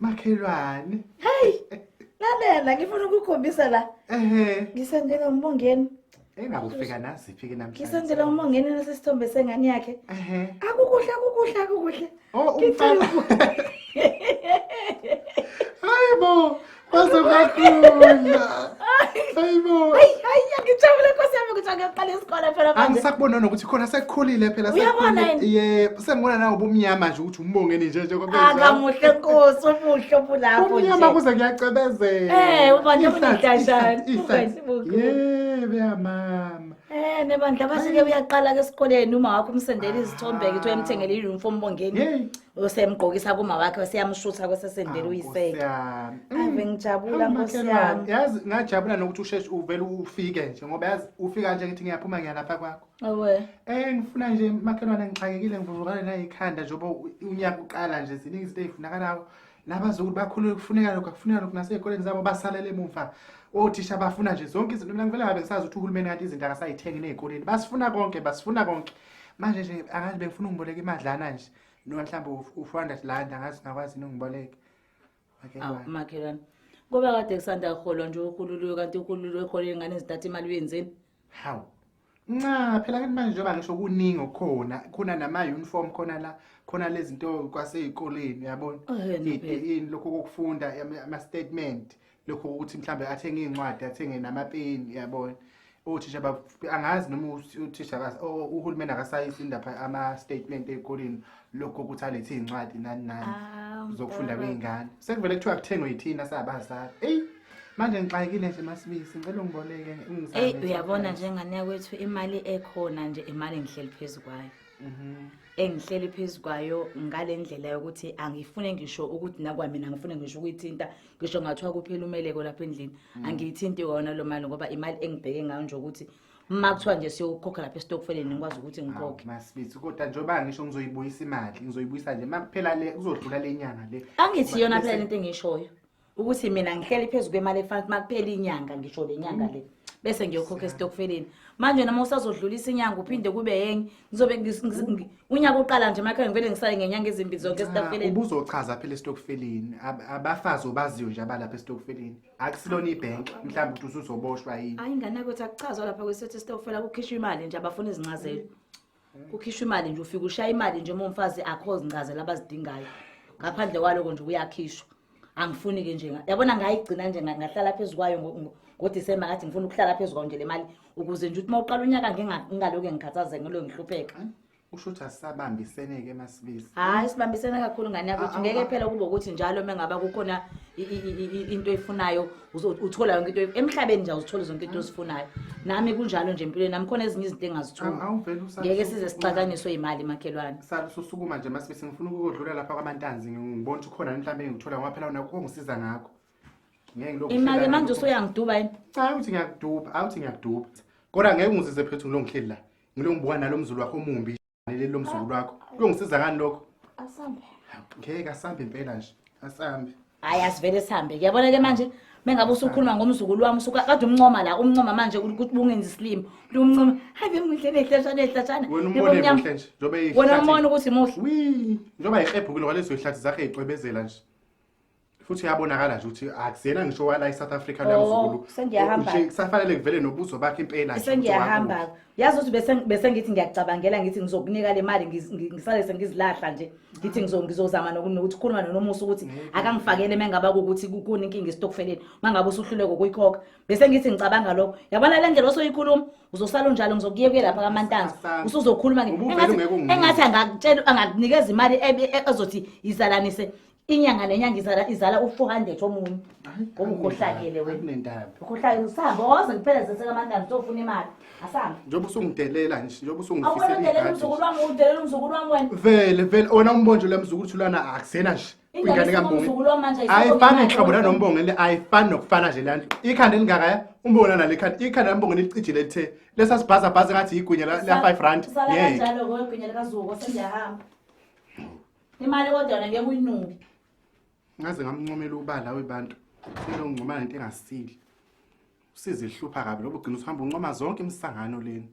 Makhelwane. Hey, lalela ngifuna ukukhombisa la. Ngisendela uMongeni. Engabe ufika nasiphi ke namhlanje? Ngisendela uMongeni nasisithombe sengane yakhe. Akukuhle. Oh, umfana. Hayibo, bazokakhula. Hayibo. Hayi, ngijabule Nkosi yami ukuthi ngiyaqala isikole phela manje. Angisakubona nokuthi khona sekukhulile phela sekukhulile. Yebo, sengibona nawe ubumnyama nje ukuthi uMongeni nje njengoba Akamuhle Nkosi, ubuhle bulapho nje. Umnyama kuze kuyacebezela. Ubanje unidashana. Yebo mama. Nebandla basike uyaqala ke esikoleni uma wakho umsendela izithombe ke uyamthengela i-uniform Bongeni. Usemgqokisa kuma wakhe wasiyamshutha kwesesendela uyiseke. Ave ngijabula Nkosi yami. Yazi ngajabula nokuthi usheshe uvela ufike nje ngoba yazi ufika nje ngithi ngiyaphuma ngiyalapha kwakho. Ngifuna nje makhelwane ngixakekile ngivuvukane na ikhanda njengoba unyaka uqala nje ziningi izinto ezifunakalayo. Nabazukulu bakhulu kufuneka lokhu nasey'koleni zabo basalele emuva. Othisha bafuna nje zonke izinto mina ngivela ngabe ngisazi ukuthi uhulumeni kanti izinto akasayithengi nez'koleni basifuna konke manje nje angazi bengifuna ungiboleka imadlana nje noma mhlawumbe u400 rand angazi ngakwazi ungiboleka. Makhelwane ngoba kade kusanda kuholwa nje ukhululwe kanti ukhululwe ekhole ingane ezithatha imali uyenzeni? Hawu phela kanti manje njengoba ngisho kuningi khona nama-uniform khona lezi zinto kwasey'koleni yabona ini lokhu kokufunda ama-statement lokho ukuthi mhlambe athenge iy'ncwadi athenge namapeni yabona othisha angazi noma uthisha uhulumeni akasayisinda ama-statement ey'koleni lokho ukuthi alethe iy'ncwadi nani zokufunda kwey'ngane sekuvele kuthiwa kuthengwe yithina sabazali manje ngixakekile nje Masibisi ngicela ungiboleke uyabona njengane yakwethu imali ekhona nje imali engihleli phezu kwayo engihleli phezu kwayo ngale ndlela yokuthi angifune ngisho ukuthi nakwamina ngifune ngisho ukuyithinta ngisho ngathiwa kuphela umeleko lapha endlini angiyithinti yona lo mali ngoba imali engibheke ngayo nje ukuthi makuthiwa nje siyokhokha lapha esitokfeleni ngikwazi ukuthi ngikhokhe. Masibisi kodwa njengoba ngisho ngizoyibuyisa imali ngizoyibuyisa nje makuphela le kuzodlula le nyanga le angithi yona phela lento engishoyo ukuthi mina ngihleli phezu kwemali efanele makuphela inyanga ngisho le nyanga le bese ngiyokhokha esitokfeleni manje noma usazodlulisa inyanga uphinde kube yenye ngizobe unyaka uqala nje makhaya ngivele ngisale ngenyanga ezimbili zonke esitokfeleni. Ubuzochaza phela esitokfeleni abafazi obaziyo nje abalapha esitokfeleni akusilona ibhenki mhlawumbe ukuthi usuzoboshwa yini. Hayi ingane yakwethu akuchazwa lapha kwesitho esitokfela kukhishwa imali nje abafuna izincazelo kukhishwa imali nje ufika ushaya imali nje uma umfazi akho izincazelo abazidingayo ngaphandle kwaloko nje uyakhishwa angifuni ke nje yabona ngayigcina nje ngahlala phezulu kwayo ngoDisemba ngathi ngifuna ukuhlala phezulu kwayo nje le mali ukuze nje uthi mawuqala unyaka ngingaloke ngikhathaze ngilo ngihlupheka. Usho ukuthi asisabambisene ke Masibisi. Hayi sibambisene kakhulu ngane yakwethu ngeke phela kube ukuthi njalo mengaba kukhona into efunayo uthola yonke into emhlabeni nje uzithola zonke into ozifunayo nami kunjalo nje empilweni nami khona ezinye izinto engazithola ngeke size sixakaniswe imali makhelwane. Susukuma nje Masibisi ngifuna ukudlula lapha kwamantanzi ngibona ukuthi khona mhlawumbe engithola ngoba phela nakho ngisiza ngakho. Imali manje usuyangiduba yini? Cha uthi ngiyakuduba. Kodwa ngeke ngizise phethu ngilongihleli la. Ngilongibuka nalomzulu wakho omumbi leli lomzulu wakho. Kuyongisiza ngani lokho? Asambe. Ngeke asambe impela nje. Asambe. Hayi asivele sihambe. Ngiyabona ke manje mengabe usukhuluma ngomzukulu wami kade umncoma la umncoma manje ukuthi bungenzi slim. Umncoma hayi bengihle nehlashana. Wena umbone muhle nje. Njobe yihlathi. Wena umbone ukuthi muhle. Njoba yiqebhukile kwalezo yihlathi zakhe eyicwebezela nje. Futhi yabonakala nje ukuthi akusena ngisho wala eSouth Africa lamzukulu. Sengiyahamba. Nje kusafanele kuvele nobuzo bakhe impela. Sengiyahamba. Yazi ukuthi bese ngithi ngiyacabangela ngithi ngizokunika le mali ngisale sengizilahla nje. Ngithi ngizozama nokuthi khuluma noMusa ukuthi akangifakele mengaba ukuthi kukuni inkinga esitokfeleni. Mangabe usuhluleke ukuyikhokha. Bese ngithi ngicabanga lokho. Yabona le ndlela osoyikhuluma uzosala njalo ngizokuye lapha kaMantanzi. Usuzokhuluma engathi angakunikeza imali ezothi izalanise inyanga nenyanga izala u400 omunye ngokukhohlakele wena kunendaba ukhohlakele usahamba waze ngipheleze sekaMantanzi uzofuna imali asamba njoba usungidelela nje njoba usungifisela awudelela umzukulu wami wena vele ona umbonjo lemzukulu thulana akusena nje ingane kaMbongi ayifani inhlobo lanombongo le ayifani nokufana nje lana ikhanda elingaka umbona nale ikhanda lambongo licijile lithe lesasibhaza bhaza ngathi igwinya la 5 rand yeke njalo ngogwinya likaZuko sengiyahamba imali kodwa ngeke uyinungi ngaze ngamncomela ubala webantu selongcoma into engasili usize ihlupha kabi lobo ugcina uhamba uncoma zonke imisangano leni